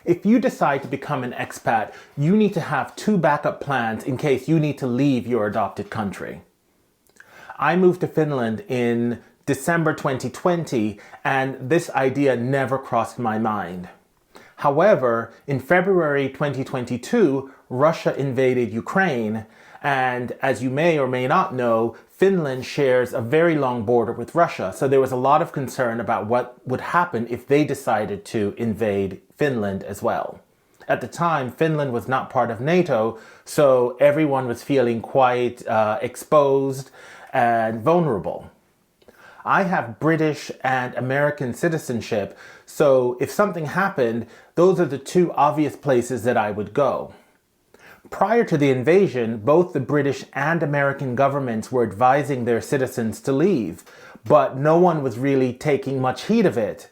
If you decide to become an expat, you need to have two backup plans in case you need to leave your adopted country. I moved to Finland in December 2020, and this idea never crossed my mind. However, in February 2022, Russia invaded Ukraine, and as you may or may not know, Finland shares a very long border with Russia, so there was a lot of concern about what would happen if they decided to invade Finland as well. At the time, Finland was not part of NATO, so everyone was feeling quite exposed and vulnerable. I have British and American citizenship, so if something happened, those are the two obvious places that I would go. Prior to the invasion, both the British and American governments were advising their citizens to leave, but no one was really taking much heed of it.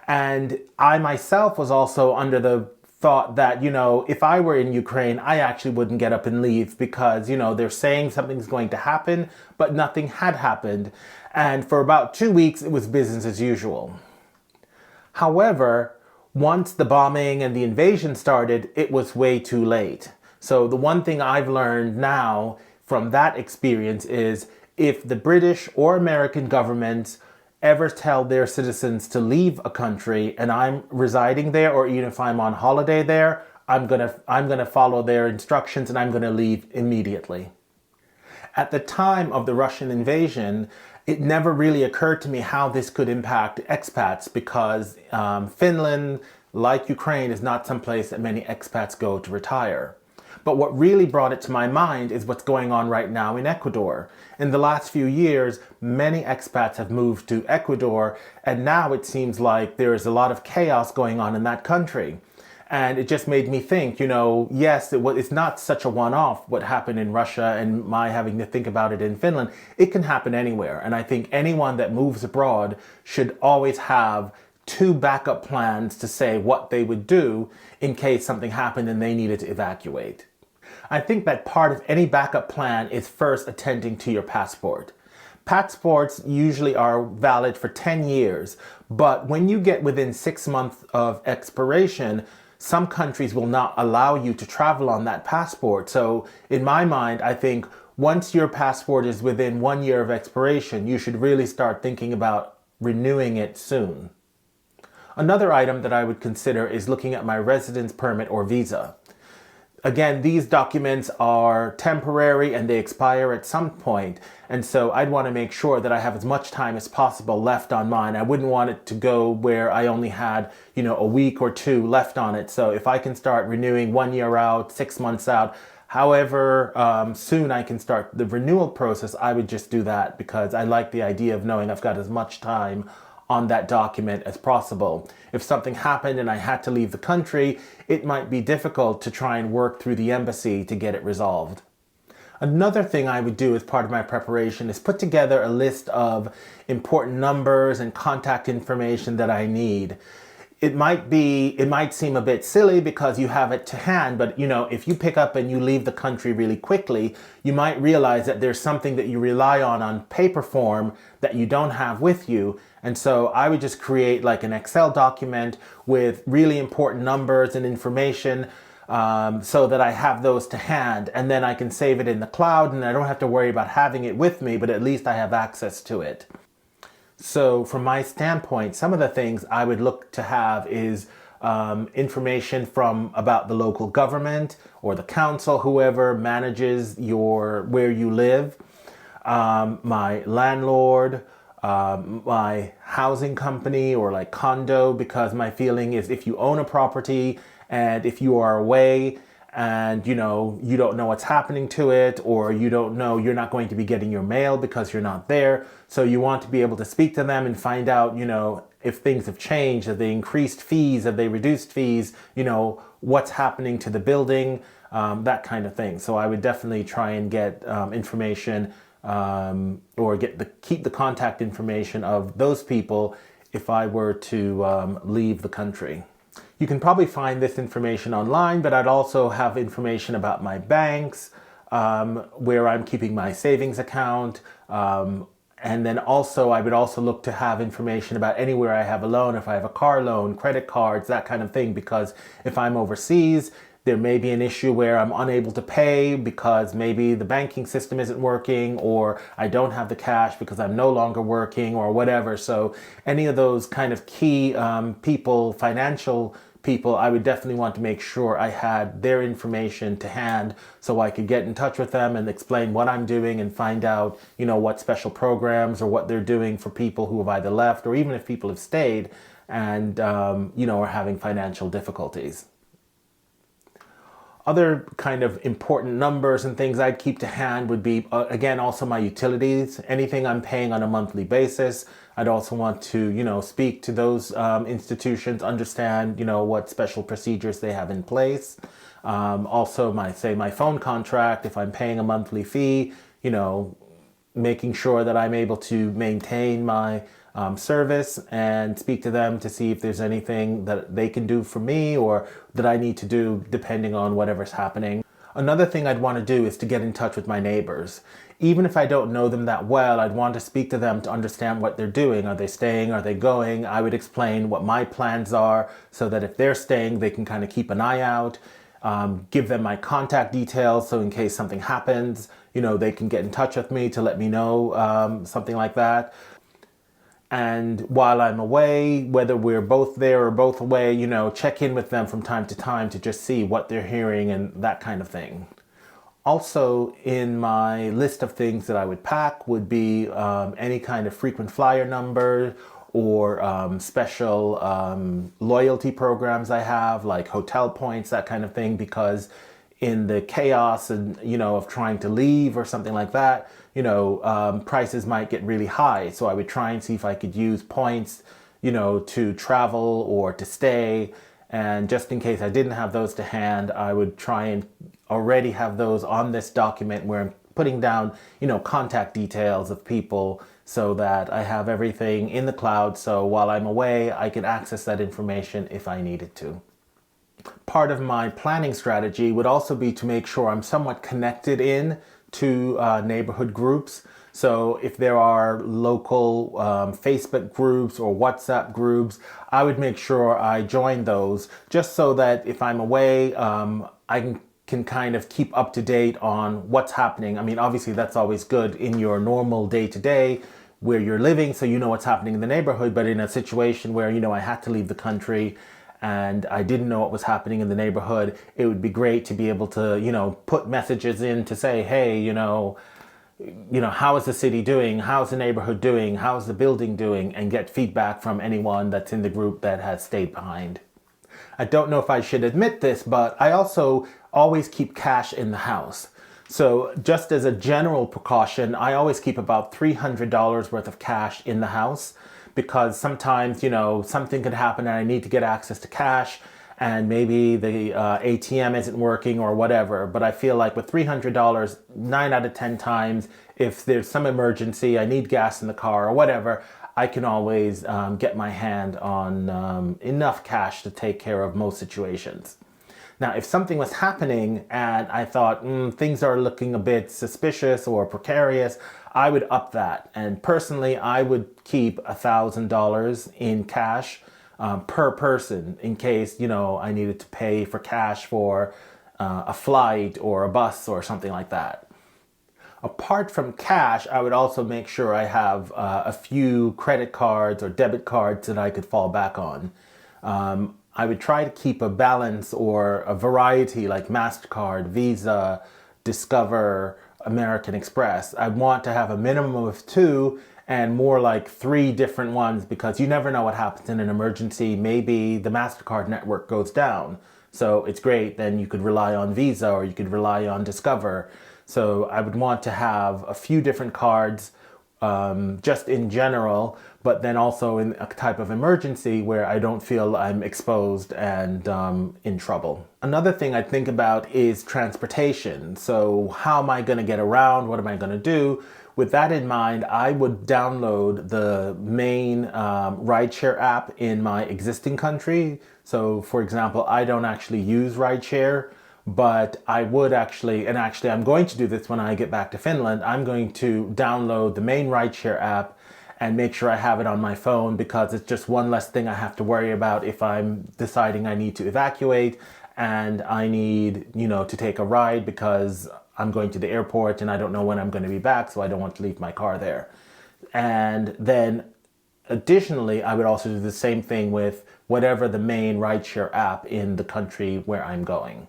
And I myself was also under the thought that, if I were in Ukraine, I actually wouldn't get up and leave because, they're saying something's going to happen, but nothing had happened. And for about 2 weeks, it was business as usual. However, once the bombing and the invasion started, it was way too late. So the one thing I've learned now from that experience is if the British or American governments ever tell their citizens to leave a country and I'm residing there, or even if I'm on holiday there, I'm gonna follow their instructions and I'm gonna leave immediately. At the time of the Russian invasion, it never really occurred to me how this could impact expats because Finland, like Ukraine, is not someplace that many expats go to retire. But what really brought it to my mind is what's going on right now in Ecuador. In the last few years, many expats have moved to Ecuador, and now it seems like there is a lot of chaos going on in that country. And it just made me think, yes, it's not such a one-off what happened in Russia and my having to think about it in Finland. It can happen anywhere. And I think anyone that moves abroad should always have two backup plans to say what they would do in case something happened and they needed to evacuate. I think that part of any backup plan is first attending to your passport. Passports usually are valid for 10 years, but when you get within 6 months of expiration, some countries will not allow you to travel on that passport. So in my mind, I think once your passport is within 1 year of expiration, you should really start thinking about renewing it soon. Another item that I would consider is looking at my residence permit or visa. Again, these documents are temporary and they expire at some point. And so I'd want to make sure that I have as much time as possible left on mine. I wouldn't want it to go where I only had, a week or two left on it. So if I can start renewing 1 year out, 6 months out, however soon I can start the renewal process, I would just do that because I like the idea of knowing I've got as much time on that document as possible. If something happened and I had to leave the country, it might be difficult to try and work through the embassy to get it resolved. Another thing I would do as part of my preparation is put together a list of important numbers and contact information that I need. It might seem a bit silly because you have it to hand, but if you pick up and you leave the country really quickly, you might realize that there's something that you rely on paper form that you don't have with you. And so I would just create like an Excel document with really important numbers and information so that I have those to hand, and then I can save it in the cloud and I don't have to worry about having it with me, but at least I have access to it. So from my standpoint, some of the things I would look to have is information about the local government or the council, whoever manages where you live, my landlord, my housing company or like condo, because my feeling is if you own a property and if you are away and you don't know what's happening to it, or you're not going to be getting your mail because you're not there, so you want to be able to speak to them and find out if things have changed, have they increased fees, have they reduced fees, what's happening to the building, that kind of thing. So I would definitely try and get information or keep the contact information of those people if I were to leave the country. You can probably find this information online, but I'd also have information about my banks, where I'm keeping my savings account, And then also, I would also look to have information about anywhere I have a loan, if I have a car loan, credit cards, that kind of thing, because if I'm overseas, there may be an issue where I'm unable to pay because maybe the banking system isn't working, or I don't have the cash because I'm no longer working, or whatever. So any of those kind of key people, financial people, I would definitely want to make sure I had their information to hand so I could get in touch with them and explain what I'm doing and find out, what special programs or what they're doing for people who have either left, or even if people have stayed and, are having financial difficulties. Other kind of important numbers and things I'd keep to hand would be, again, also my utilities, anything I'm paying on a monthly basis. I'd also want to, speak to those institutions, understand, what special procedures they have in place. Also, my phone contract, if I'm paying a monthly fee, making sure that I'm able to maintain my service and speak to them to see if there's anything that they can do for me or that I need to do depending on whatever's happening. Another thing I'd want to do is to get in touch with my neighbors. Even if I don't know them that well, I'd want to speak to them to understand what they're doing. Are they staying? Are they going? I would explain what my plans are so that if they're staying, they can kind of keep an eye out. Give them my contact details so in case something happens, they can get in touch with me to let me know, something like that. And while I'm away, whether we're both there or both away, check in with them from time to time to just see what they're hearing and that kind of thing. Also, in my list of things that I would pack would be any kind of frequent flyer number or special loyalty programs I have, like hotel points, that kind of thing, because in the chaos and of trying to leave or something like that, prices might get really high. So I would try and see if I could use points, to travel or to stay. And just in case I didn't have those to hand, I would try and already have those on this document where I'm putting down, contact details of people so that I have everything in the cloud. So while I'm away, I can access that information if I needed to. Part of my planning strategy would also be to make sure I'm somewhat connected in to neighborhood groups. So if there are local Facebook groups or WhatsApp groups, I would make sure I join those just so that if I'm away, I can kind of keep up to date on what's happening. I mean, obviously that's always good in your normal day-to-day where you're living, so you know what's happening in the neighborhood. But in a situation where, I had to leave the country and I didn't know what was happening in the neighborhood, it would be great to be able to, put messages in to say, hey, how is the city doing? How's the neighborhood doing? How's the building doing? And get feedback from anyone that's in the group that has stayed behind. I don't know if I should admit this, but I also always keep cash in the house. So just as a general precaution, I always keep about $300 worth of cash in the house, because sometimes, something could happen and I need to get access to cash and maybe the ATM isn't working or whatever. But I feel like with $300, 9 out of 10 times, if there's some emergency, I need gas in the car or whatever, I can always get my hand on enough cash to take care of most situations. Now, if something was happening and I thought things are looking a bit suspicious or precarious, I would up that. And personally, I would keep $1,000 in cash per person in case, I needed to pay for cash for a flight or a bus or something like that. Apart from cash, I would also make sure I have a few credit cards or debit cards that I could fall back on. I would try to keep a balance or a variety like MasterCard, Visa, Discover, American Express. I want to have a minimum of 2 and more like 3 different ones, because you never know what happens in an emergency. Maybe the MasterCard network goes down. So it's great. Then you could rely on Visa or you could rely on Discover. So I would want to have a few different cards just in general, but then also in a type of emergency where I don't feel I'm exposed and in trouble. Another thing I think about is transportation. So how am I going to get around? What am I going to do? With that in mind, I would download the main rideshare app in my existing country. So for example, I don't actually use rideshare, But I would actually, and actually I'm going to do this when I get back to Finland, I'm going to download the main rideshare app and make sure I have it on my phone, because it's just one less thing I have to worry about if I'm deciding I need to evacuate and I need, to take a ride because I'm going to the airport and I don't know when I'm going to be back, so I don't want to leave my car there. And then additionally, I would also do the same thing with whatever the main rideshare app in the country where I'm going.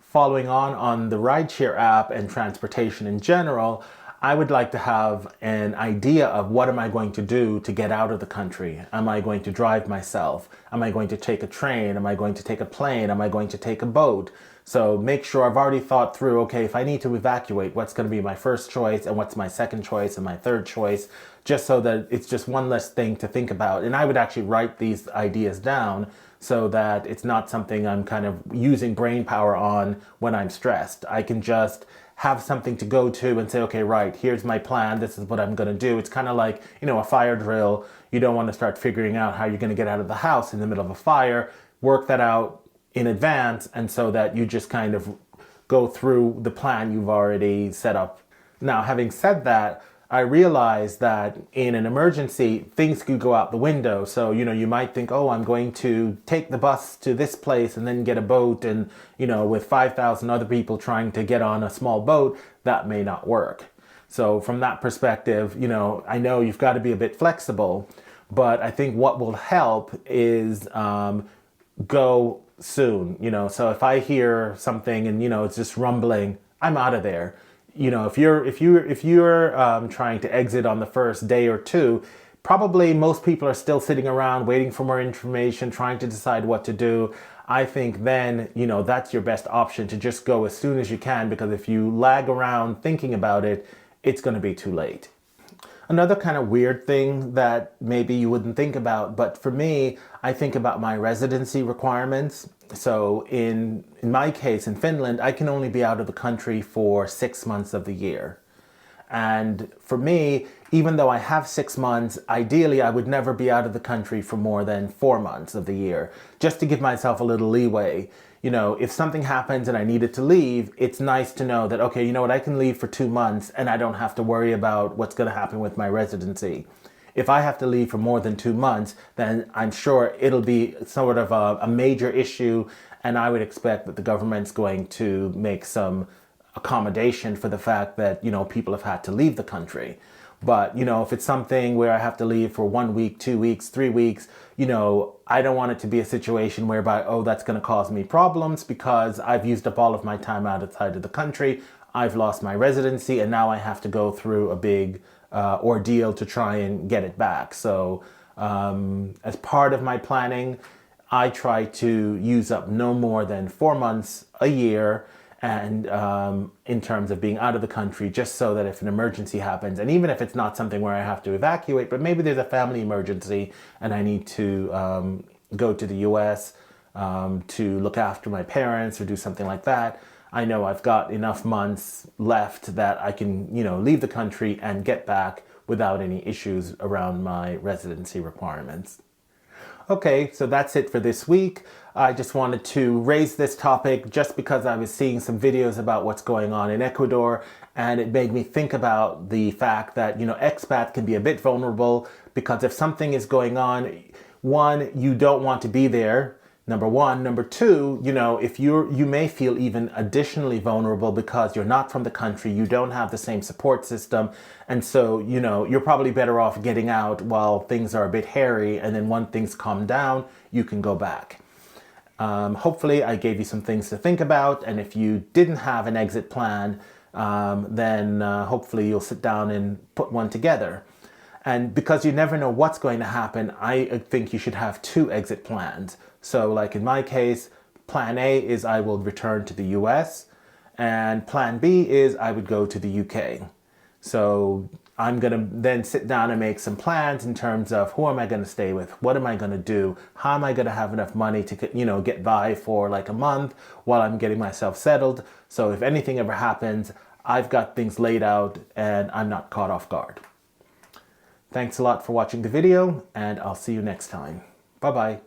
Following on the rideshare app and transportation in general, I would like to have an idea of what am I going to do to get out of the country. Am I going to drive myself? Am I going to take a train? Am I going to take a plane? Am I going to take a boat? So make sure I've already thought through, okay, if I need to evacuate, what's going to be my first choice and what's my second choice and my third choice, just so that it's just one less thing to think about. And I would actually write these ideas down so that it's not something I'm kind of using brain power on when I'm stressed. I can just have something to go to and say, okay, right, here's my plan. This is what I'm going to do. It's kind of like, a fire drill. You don't want to start figuring out how you're going to get out of the house in the middle of a fire. Work that out in advance, and so that you just kind of go through the plan you've already set up. Now, having said that, I realize that in an emergency, things could go out the window. So, you might think, oh, I'm going to take the bus to this place and then get a boat. And, with 5,000 other people trying to get on a small boat, that may not work. So from that perspective, I know you've got to be a bit flexible, but I think what will help is go soon. So if I hear something and, it's just rumbling, I'm out of there. If you're trying to exit on the first day or two, probably most people are still sitting around waiting for more information, trying to decide what to do. I think then, that's your best option, to just go as soon as you can, because if you lag around thinking about it, it's going to be too late. Another kind of weird thing that maybe you wouldn't think about, but for me, I think about my residency requirements. So in my case, in Finland, I can only be out of the country for 6 months of the year. And for me, even though I have 6 months, ideally I would never be out of the country for more than 4 months of the year, just to give myself a little leeway. If something happens and I needed to leave, it's nice to know that, okay, I can leave for 2 months and I don't have to worry about what's going to happen with my residency. If I have to leave for more than 2 months, then I'm sure it'll be sort of a major issue, and I would expect that the government's going to make some accommodation for the fact that, people have had to leave the country. But, if it's something where I have to leave for 1 week, 2 weeks, 3 weeks, I don't want it to be a situation whereby, oh, that's going to cause me problems because I've used up all of my time outside of the country. I've lost my residency and now I have to go through a big ordeal to try and get it back. So as part of my planning, I try to use up no more than 4 months a year, and in terms of being out of the country, just so that if an emergency happens, and even if it's not something where I have to evacuate, but maybe there's a family emergency and I need to go to the US to look after my parents or do something like that, I know I've got enough months left that I can, leave the country and get back without any issues around my residency requirements. Okay, so that's it for this week. I just wanted to raise this topic just because I was seeing some videos about what's going on in Ecuador, and it made me think about the fact that, expat can be a bit vulnerable, because if something is going on, one, you don't want to be there, number one. Number two, if you may feel even additionally vulnerable because you're not from the country, you don't have the same support system. And so, you're probably better off getting out while things are a bit hairy. And then when things calm down, you can go back. Hopefully I gave you some things to think about. And if you didn't have an exit plan, then hopefully you'll sit down and put one together. And because you never know what's going to happen, I think you should have 2 exit plans. So like in my case, plan A is I will return to the US, and plan B is I would go to the UK. So I'm going to then sit down and make some plans in terms of who am I going to stay with? What am I going to do? How am I going to have enough money to, get by for like a month while I'm getting myself settled? So if anything ever happens, I've got things laid out and I'm not caught off guard. Thanks a lot for watching the video, and I'll see you next time. Bye-bye.